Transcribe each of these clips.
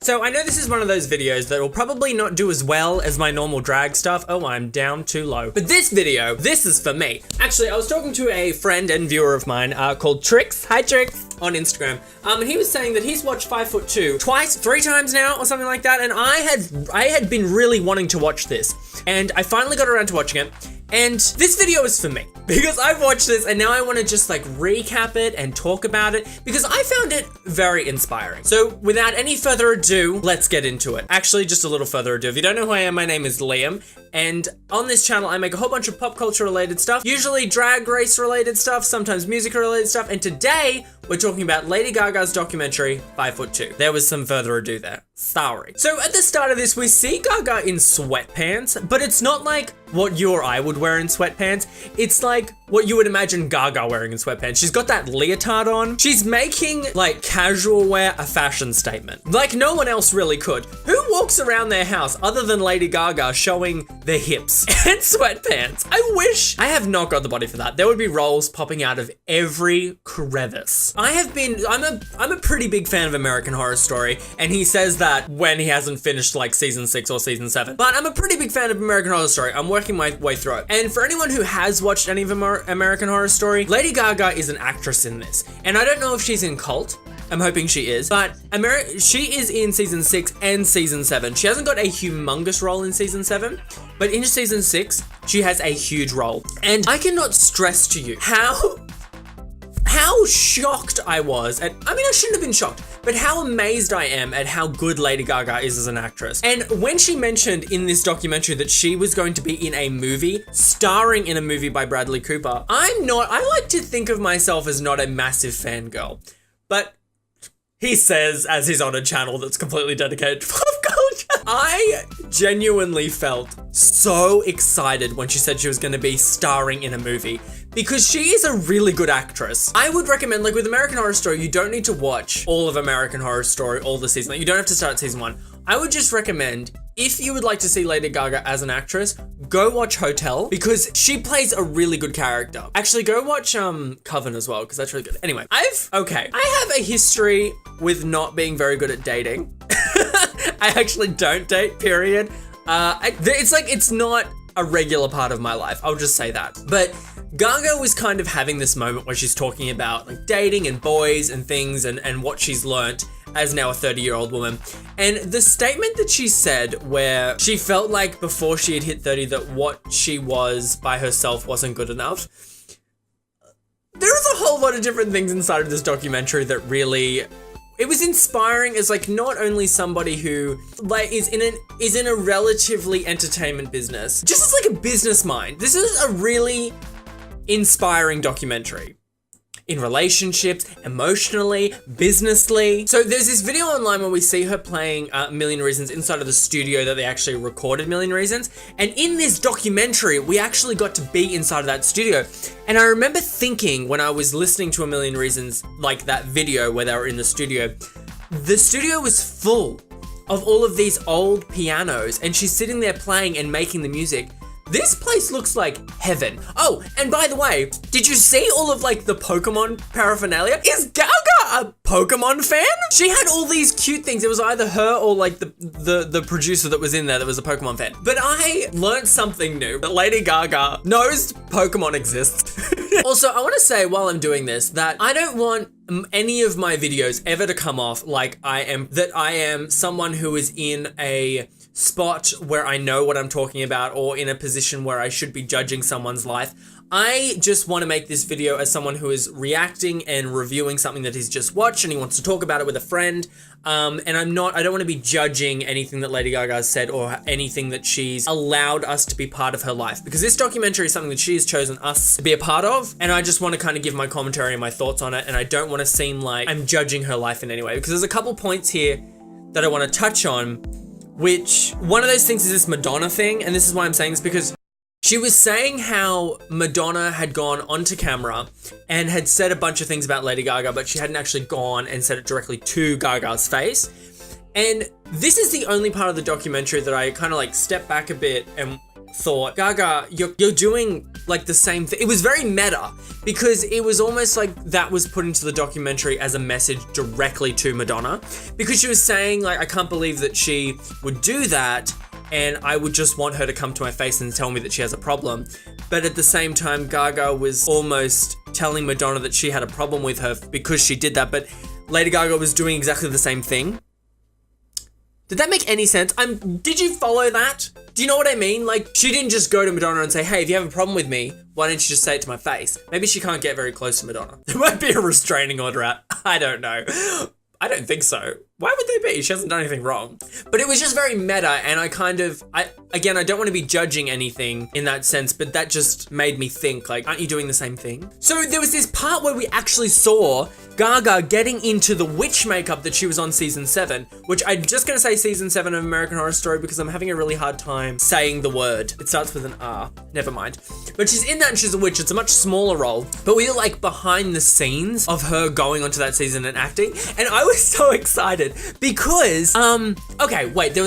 So I know this is one of those videos that will probably not do as well as my normal drag stuff. Oh, I'm down too low. But this video, this is for me. Actually, I was talking to a friend and viewer of mine called Trix. Hi, Trix. On Instagram. And he was saying that he's watched 5'2" twice, 3 times now or something like that. And I had been really wanting to watch this. And I finally got around to watching it. And this video is for me because I've watched this and now I want to just like recap it and talk about it because I found it very inspiring. So without any further ado, let's get into it. Actually, just a little further ado. If you don't know who I am, my name is Liam. And on this channel, I make a whole bunch of pop culture related stuff, usually drag race related stuff, sometimes music related stuff. And today we're talking about Lady Gaga's documentary, 5'2". There was some further ado there. Sorry. So at the start of this, we see Gaga in sweatpants, but it's not like what you or I would wear in sweatpants. It's like what you would imagine Gaga wearing in sweatpants. She's got that leotard on. She's making like casual wear a fashion statement. Like no one else really could. Who walks around their house other than Lady Gaga showing their hips and sweatpants? I wish. I have not got the body for that. There would be rolls popping out of every crevice. I'm a pretty big fan of American Horror Story, and he says that when he hasn't finished like season 6 or season 7. But I'm a pretty big fan of American Horror Story. I'm working my way through it. And for anyone who has watched any of American Horror Story, Lady Gaga is an actress in this. And I don't know if she's in Cult. I'm hoping she is, but she is in season 6 and season 7. She hasn't got a humongous role in season 7, but in season 6, she has a huge role. And I cannot stress to you how shocked I was at, I mean, I shouldn't have been shocked, but how amazed I am at how good Lady Gaga is as an actress. And when she mentioned in this documentary that she was going to be in a movie, starring in a movie by Bradley Cooper, I like to think of myself as not a massive fangirl, but he says, as he's on a channel that's completely dedicated to pop culture. I genuinely felt so excited when she said she was going to be starring in a movie because she is a really good actress. I would recommend, like with American Horror Story, you don't need to watch all of American Horror Story, all the seasons. Like, you don't have to start at season 1. I would just recommend, if you would like to see Lady Gaga as an actress, go watch Hotel because she plays a really good character. Actually, go watch Coven as well because that's really good. Anyway, I have a history with not being very good at dating. I actually don't date, period. It's not a regular part of my life. I'll just say that. But Gaga was kind of having this moment where she's talking about like dating and boys and things and what she's learnt as now a 30-year-old woman. And the statement that she said where she felt like before she had hit 30 that what she was by herself wasn't good enough. There's a whole lot of different things inside of this documentary that really, it was inspiring as like not only somebody who like is in a relatively entertainment business, just as like a business mind. This is a really inspiring documentary. In relationships, emotionally, businessly. So there's this video online where we see her playing Million Reasons inside of the studio that they actually recorded Million Reasons. And in this documentary, we actually got to be inside of that studio. And I remember thinking when I was listening to A Million Reasons, like that video where they were in the studio was full of all of these old pianos and she's sitting there playing and making the music. This place looks like heaven. Oh, and by the way, did you see all of like the Pokemon paraphernalia? Is Gaga a Pokemon fan? She had all these cute things. It was either her or like the producer that was in there that was a Pokemon fan. But I learned something new, that Lady Gaga knows Pokemon exists. Also, I want to say while I'm doing this that I don't want any of my videos ever to come off like I am someone who is in a spot where I know what I'm talking about or in a position where I should be judging someone's life. I just want to make this video as someone who is reacting and reviewing something that he's just watched and he wants to talk about it with a friend. And I don't want to be judging anything that Lady Gaga has said or anything that she's allowed us to be part of her life, because this documentary is something that she has chosen us to be a part of. And I just want to kind of give my commentary and my thoughts on it. And I don't want to seem like I'm judging her life in any way, because there's a couple points here that I want to touch on, which one of those things is this Madonna thing. And this is why I'm saying this, because she was saying how Madonna had gone onto camera and had said a bunch of things about Lady Gaga, but she hadn't actually gone and said it directly to Gaga's face. And this is the only part of the documentary that I kind of like stepped back a bit and thought, Gaga, you're doing like the same thing. It was very meta because it was almost like that was put into the documentary as a message directly to Madonna, because she was saying like, I can't believe that she would do that, and I would just want her to come to my face and tell me that she has a problem. But at the same time, Gaga was almost telling Madonna that she had a problem with her because she did that, but Lady Gaga was doing exactly the same thing. Did that make any sense? Did you follow that? Do you know what I mean? Like, she didn't just go to Madonna and say, hey, if you have a problem with me, why don't you just say it to my face? Maybe she can't get very close to Madonna. There might be a restraining order out. I don't know. I don't think so. Why would they be? She hasn't done anything wrong. But it was just very meta, and I don't want to be judging anything in that sense, but that just made me think, like, aren't you doing the same thing? So there was this part where we actually saw Gaga getting into the witch makeup that she was on season 7, which I'm just gonna say season 7 of American Horror Story because I'm having a really hard time saying the word. It starts with an R, never mind. But she's in that and she's a witch. It's a much smaller role, but we are like behind the scenes of her going onto that season and acting. And I was so excited because, okay, wait,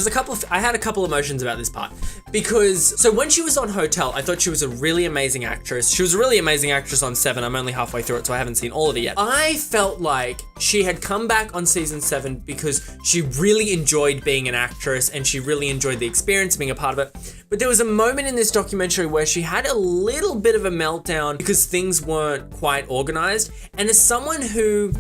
I had a couple emotions about this part. Because, so when she was on Hotel, I thought she was a really amazing actress. She was a really amazing actress on 7. I'm only halfway through it, so I haven't seen all of it yet. I felt like she had come back on season 7 because she really enjoyed being an actress and she really enjoyed the experience, being a part of it. But there was a moment in this documentary where she had a little bit of a meltdown because things weren't quite organized. And as someone who,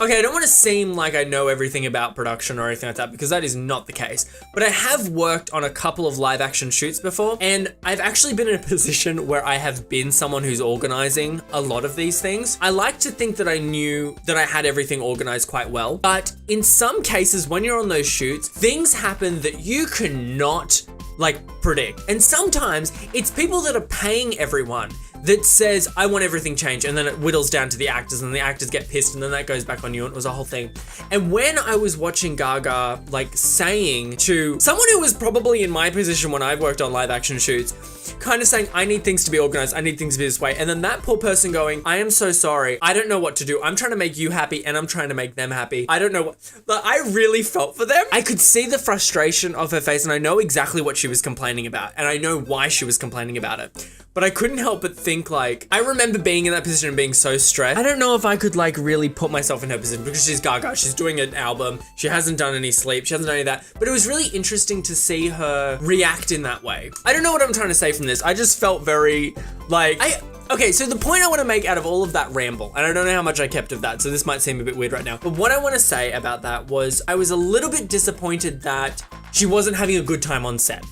okay, I don't want to seem like I know everything about production or anything like that because that is not the case. But I have worked on a couple of live action shoots before, and I've actually been in a position where I have been someone who's organizing a lot of these things. I like to think that I knew that I had everything organized quite well, but in some cases when you're on those shoots, things happen that you cannot like predict. And sometimes it's people that are paying everyone that says, I want everything changed, and then it whittles down to the actors, and the actors get pissed, and then that goes back on you, and it was a whole thing. And when I was watching Gaga, like, saying to someone who was probably in my position when I've worked on live action shoots, kind of saying, I need things to be organized, I need things to be this way, and then that poor person going, I am so sorry, I don't know what to do, I'm trying to make you happy, and I'm trying to make them happy, I don't know what, but I really felt for them. I could see the frustration of her face, and I know exactly what she was complaining about, and I know why she was complaining about it. But I couldn't help but think, like, I remember being in that position and being so stressed. I don't know if I could, like, really put myself in her position because she's Gaga. She's doing an album. She hasn't done any sleep. She hasn't done any of that. But it was really interesting to see her react in that way. I don't know what I'm trying to say from this. I just felt very, like, okay, so the point I want to make out of all of that ramble, and I don't know how much I kept of that, so this might seem a bit weird right now, but what I want to say about that was I was a little bit disappointed that she wasn't having a good time on set.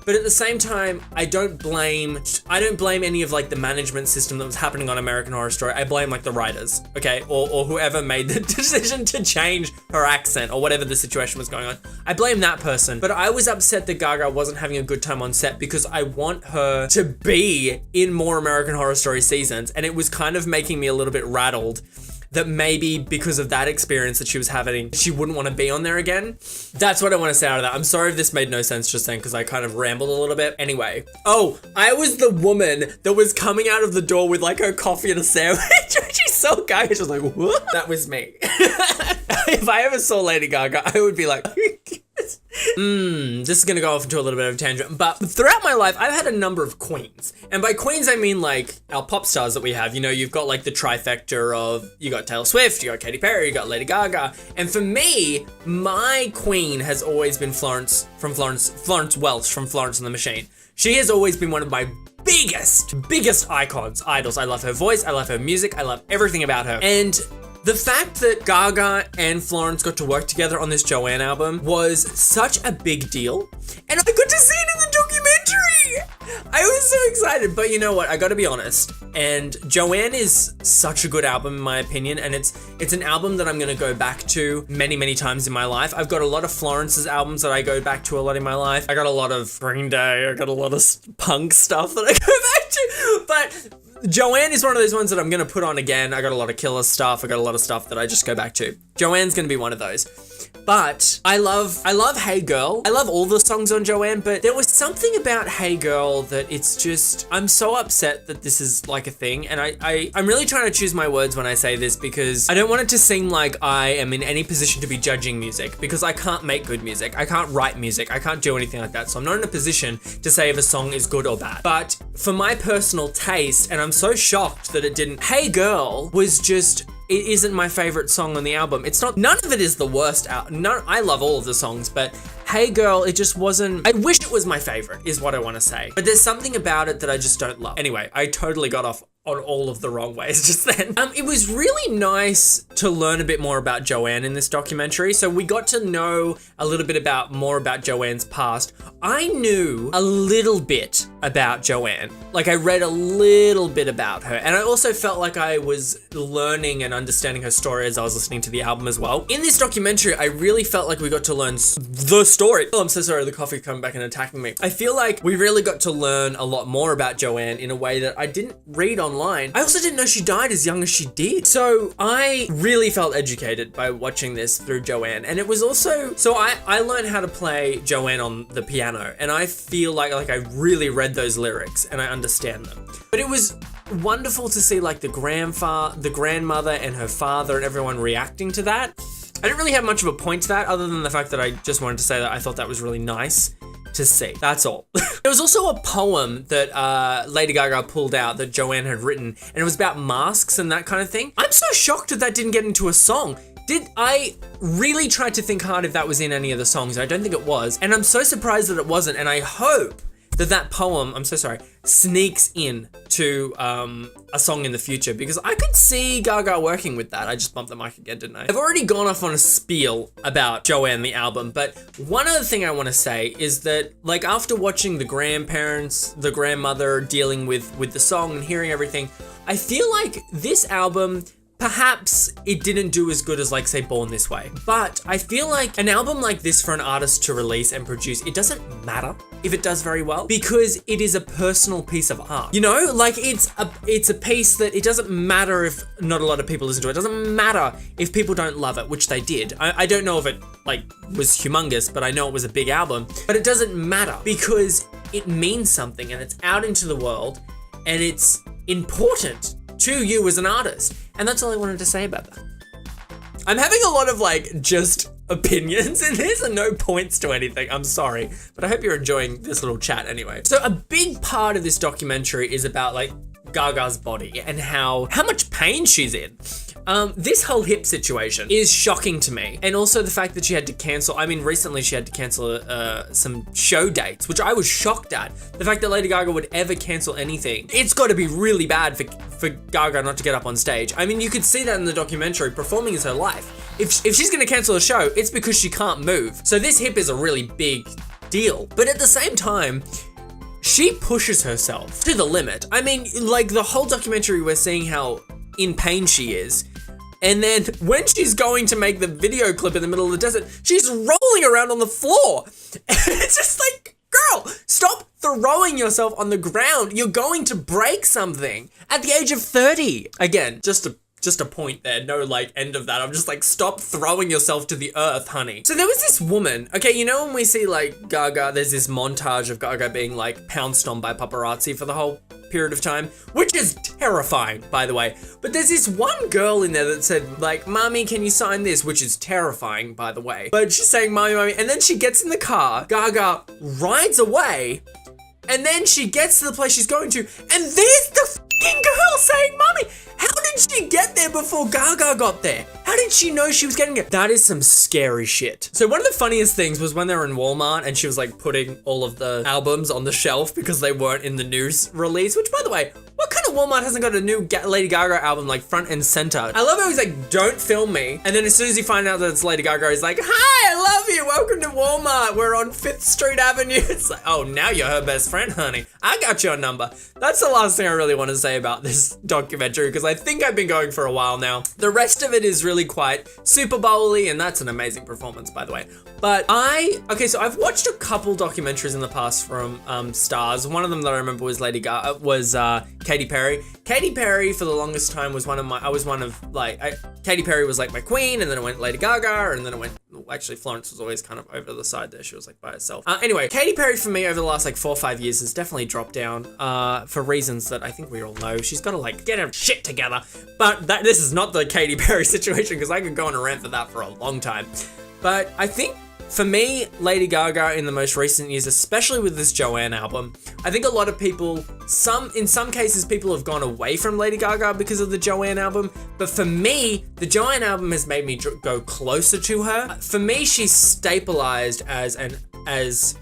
But at the same time, I don't blame any of like the management system that was happening on American Horror Story. I blame like the writers, okay? Or whoever made the decision to change her accent or whatever the situation was going on. I blame that person. But I was upset that Gaga wasn't having a good time on set because I want her to be in more American Horror Story seasons. And it was kind of making me a little bit rattled that maybe because of that experience that she was having, she wouldn't want to be on there again. That's what I want to say out of that. I'm sorry if this made no sense just then because I kind of rambled a little bit. Anyway. Oh, I was the woman that was coming out of the door with like her coffee and a sandwich. She's so Gaga. She was like, what? That was me. If I ever saw Lady Gaga, I would be like, this is gonna go off into a little bit of a tangent, but throughout my life, I've had a number of queens. And by queens, I mean like our pop stars that we have. You know, you've got like the trifecta of, you got Taylor Swift, you got Katy Perry, you got Lady Gaga. And for me, my queen has always been Florence Welch from Florence and the Machine. She has always been one of my biggest idols. I love her voice, I love her music, I love everything about her. And the fact that Gaga and Florence got to work together on this Joanne album was such a big deal. And I got to see it in the documentary. I was so excited, but you know what? I gotta be honest. And Joanne is such a good album in my opinion, and it's an album that I'm gonna go back to many times in my life. I've got a lot of Florence's albums that I go back to a lot in my life. I got a lot of Green Day, I got a lot of punk stuff that I go back to, but Joanne is one of those ones that I'm gonna put on again. I got a lot of Killer stuff. I got a lot of stuff that I just go back to. Joanne's gonna be one of those. But I love Hey Girl. I love all the songs on Joanne, but there was something about Hey Girl that it's just, I'm so upset that this is like a thing. And I'm really trying to choose my words when I say this, because I don't want it to seem like I am in any position to be judging music, because I can't make good music. I can't write music. I can't do anything like that. So I'm not in a position to say if a song is good or bad. But for my personal taste, and I'm so shocked that it didn't, Hey Girl was just, it isn't my favorite song on the album. It's not, none of it is the worst out. No, I love all of the songs, but Hey Girl, it just wasn't, I wish it was my favorite, is what I want to say. But there's something about it that I just don't love. Anyway, I totally got off on all of the wrong ways just then. It was really nice to learn a bit more about Joanne in this documentary. So we got to know a little bit more about Joanne's past. I knew a little bit about Joanne. Like, I read a little bit about her, and I also felt like I was learning and understanding her story as I was listening to the album as well. In this documentary, I really felt like we got to learn the story. Oh, I'm so sorry, the coffee's coming back and attacking me. I feel like we really got to learn a lot more about Joanne in a way that I didn't read online. I also didn't know she died as young as she did. So I really felt educated by watching this through Joanne. And it was also, so I learned how to play Joanne on the piano, and I feel like I really read those lyrics and I understand them. But it was wonderful to see like the grandmother and her father and everyone reacting to that. I didn't really have much of a point to that, other than the fact that I just wanted to say that I thought that was really nice to see. That's all. There was also a poem that Lady Gaga pulled out that Joanne had written, and it was about masks and that kind of thing. I'm so shocked that that didn't get into a song. I really tried to think hard if that was in any of the songs. I don't think it was, and I'm so surprised that it wasn't, and I hope that poem, I'm so sorry, sneaks in to a song in the future, because I could see Gaga working with that. I just bumped the mic again, didn't I? I've already gone off on a spiel about Joanne, the album, but one other thing I want to say is that, like, after watching the grandparents, the grandmother dealing with the song and hearing everything, I feel like this album, perhaps it didn't do as good as, like, say, Born This Way. But I feel like an album like this for an artist to release and produce, it doesn't matter if it does very well, because it is a personal piece of art. You know, like, it's a piece that it doesn't matter if not a lot of people listen to it. It doesn't matter if people don't love it, which they did. I don't know if it, like, was humongous, but I know it was a big album. But it doesn't matter, because it means something, and it's out into the world, and it's important to you as an artist. And that's all I wanted to say about that. I'm having a lot of, like, just opinions in this and no points to anything. I'm sorry, but I hope you're enjoying this little chat anyway. So a big part of this documentary is about, like, Gaga's body and how much pain she's in. This whole hip situation is shocking to me. And also the fact that she had to cancel, I mean, recently she had to cancel some show dates, which I was shocked at. The fact that Lady Gaga would ever cancel anything. It's got to be really bad for Gaga not to get up on stage. I mean, you could see that in the documentary. Performing is her life. If she's going to cancel a show, it's because she can't move. So this hip is a really big deal. But at the same time, she pushes herself to the limit. I mean, like, the whole documentary, we're seeing how in pain she is. And then when she's going to make the video clip in the middle of the desert, she's rolling around on the floor. And it's just like, girl, stop throwing yourself on the ground. You're going to break something at the age of 30. Again, just a point there, no, like, end of that. I'm just like, stop throwing yourself to the earth, honey. So there was this woman, okay, you know when we see, like, Gaga, there's this montage of Gaga being, like, pounced on by paparazzi for the whole period of time, which is terrifying, by the way. But there's this one girl in there that said, like, "Mommy, can you sign this?" Which is terrifying, by the way. But she's saying, "Mommy, mommy," and then she gets in the car, Gaga rides away, and then she gets to the place she's going to, and there's the f***ing girl saying, "Mommy." How did she get there before Gaga got there? How did she know she was getting it? That is some scary shit. So one of the funniest things was when they were in Walmart and she was, like, putting all of the albums on the shelf because they weren't in the news release, which, by the way, what kind of Walmart hasn't got a new Lady Gaga album, like, front and center? I love how he's like, "Don't film me." And then as soon as you find out that it's Lady Gaga, he's like, "Hi, I love you. Welcome to Walmart. We're on 5th Street Avenue. It's like, oh, now you're her best friend, honey. I got your number. That's the last thing I really want to say about this documentary, because I think I've been going for a while now. The rest of it is really quite Super Bowl-y, and that's an amazing performance, by the way. But so I've watched a couple documentaries in the past from stars. One of them that I remember was Katy Perry. Katy Perry, for the longest time, was Katy Perry was like my queen, and then it went Lady Gaga, and then it went, actually Florence was always kind of over the side there. She was like by herself. Anyway, Katy Perry for me over the last like 4 or 5 years has definitely dropped down for reasons that I think we all know. She's got to like get her shit together. But this is not the Katy Perry situation, because I could go on a rant for that for a long time. But I think for me, Lady Gaga in the most recent years, especially with this Joanne album, I think a lot of people, in some cases, people have gone away from Lady Gaga because of the Joanne album. But for me, the Joanne album has made me go closer to her. For me, she's stabilized as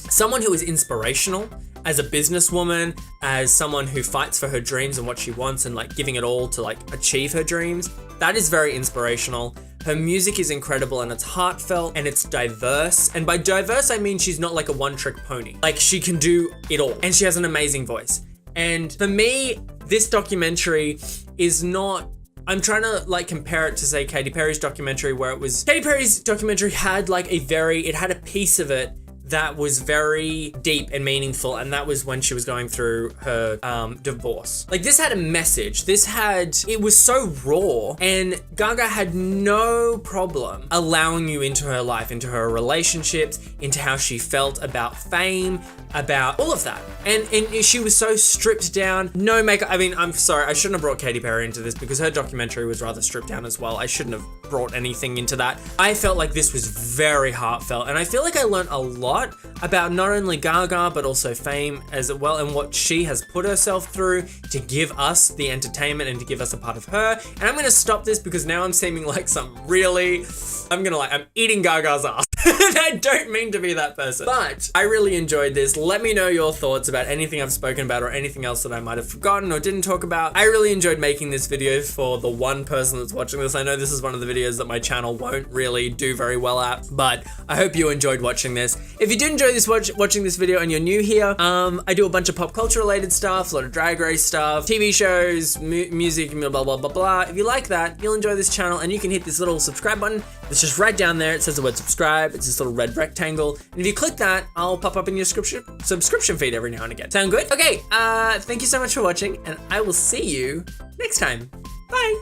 someone who is inspirational, as a businesswoman, as someone who fights for her dreams and what she wants and like giving it all to like achieve her dreams. That is very inspirational. Her music is incredible, and it's heartfelt, and it's diverse. And by diverse, I mean she's not like a one-trick pony. Like, she can do it all, and she has an amazing voice. And for me, this documentary is not... I'm trying to like compare it to, say, Katy Perry's documentary, where Katy Perry's documentary had like it had a piece of it that was very deep and meaningful, and that was when she was going through her divorce. Like, this had a message. It was so raw, and Gaga had no problem allowing you into her life, into her relationships, into how she felt about fame, about all of that. And she was so stripped down, no makeup. I mean, I'm sorry, I shouldn't have brought Katy Perry into this, because her documentary was rather stripped down as well. I shouldn't have brought anything into that. I felt like this was very heartfelt, and I feel like I learned a lot about not only Gaga, but also fame as well, and what she has put herself through to give us the entertainment and to give us a part of her. And I'm gonna stop this, because now I'm seeming like I'm eating Gaga's ass. And I don't mean to be that person. But I really enjoyed this. Let me know your thoughts about anything I've spoken about or anything else that I might have forgotten or didn't talk about. I really enjoyed making this video for the one person that's watching this. I know this is one of the videos that my channel won't really do very well at, but I hope you enjoyed watching this. If you did enjoy watching this video and you're new here, I do a bunch of pop culture related stuff, a lot of Drag Race stuff, TV shows, music, blah, blah, blah, blah. If you like that, you'll enjoy this channel, and you can hit this little subscribe button. It's just right down there. It says the word subscribe. It's this little red rectangle. And if you click that, I'll pop up in your subscription feed every now and again. Sound good? Okay, thank you so much for watching, and I will see you next time. Bye.